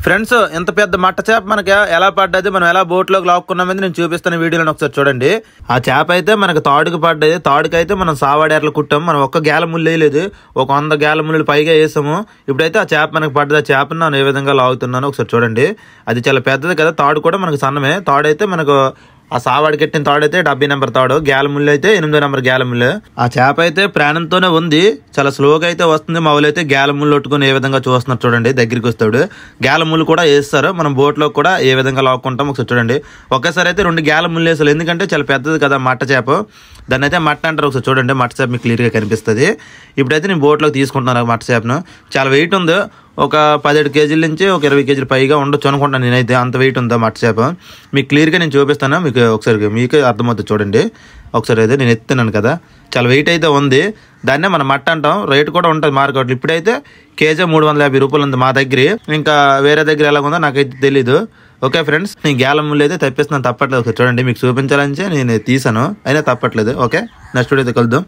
Friends ఇంత పెద్ద మట్ట చేప మనకి ఎలా పడ్డది, మనం ఎలా బోట్లోకి లాక్కున్నామని నేను చూపిస్తాను వీడియోలో ఒకసారి చూడండి. ఆ చేప అయితే మనకి తాడుకు పడ్డది. తాడుకైతే మనం సావాడేర్లు కుట్టాము. మనం ఒక్క గేల ముళ్ళు వేయలేదు, ఒక 100 గేల ముళ్ళు పైగా వేసాము. ఇప్పుడైతే ఆ చేప మనకి పడ్డది. ఆ చేపను నేను ఏ విధంగా లాగుతున్నాను ఒకసారి చూడండి. అది చాలా పెద్దది కదా, తాడు కూడా మనకు సన్నమే. తాడైతే మనకు ఆ సావాడి కట్టిన తాడైతే 70 నెంబర్ తాడు, గేల ముళ్ళు అయితే 8 నెంబర్ గేల ముళ్ళు. ఆ చేప అయితే ప్రాణంతోనే ఉంది, చాలా స్లోగా అయితే వస్తుంది. మా వాళ్ళు అయితే గేల ముళ్ళు కొట్టుకుని ఏ విధంగా చూస్తున్నారు చూడండి. దగ్గరికి వస్తాడు, గేల ముళ్ళు కూడా వేస్తారు. మనం బోట్లో కూడా ఏ విధంగా లాక్కుంటాం ఒకసారి చూడండి. ఒకేసారి అయితే 2 గేల ముళ్ళు వేసారు, ఎందుకంటే చాలా పెద్దది కదా మట్ట చేప. దాన్ని అయితే మట్ట అంటారు. ఒకసారి చూడండి, మట్ట చేప మీకు క్లియర్గా కనిపిస్తుంది. ఇప్పుడైతే నేను బోట్లోకి తీసుకుంటున్నాను మట్ట చేపను. చాలా వెయిట్ ఉంది, ఒక 17 కేజీల నుంచి ఒక 20 కేజీలు పైగా ఉండొచ్చు అనుకుంటాను నేనైతే. అంత వెయిట్ ఉందా మట్ట చేప, మీకు క్లియర్గా నేను చూపిస్తాను. మీకు ఒకసారి మీకే అర్థమవుతుంది చూడండి. ఒకసారి అయితే నేను ఎత్తున్నాను కదా, చాలా వెయిట్ అయితే ఉంది. దాన్నే మనం మట్ట అంటాం. రేటు కూడా ఉంటుంది మార్కెట్లో. ఇప్పుడైతే కేజీ 350 రూపాయలు ఉంది మా దగ్గర. ఇంకా వేరే దగ్గర ఎలా ఉందో నాకైతే తెలీదు. ఓకే ఫ్రెండ్స్, నేను గేల ముళ్ళు అయితే తప్పిస్తున్నాను, తప్పట్లేదు. ఒకసారి చూడండి, మీకు చూపించాలని నేను తీసాను, అయినా తప్పట్లేదు. ఓకే, నెక్స్ట్ వీడియో అయితే కలుద్దాం.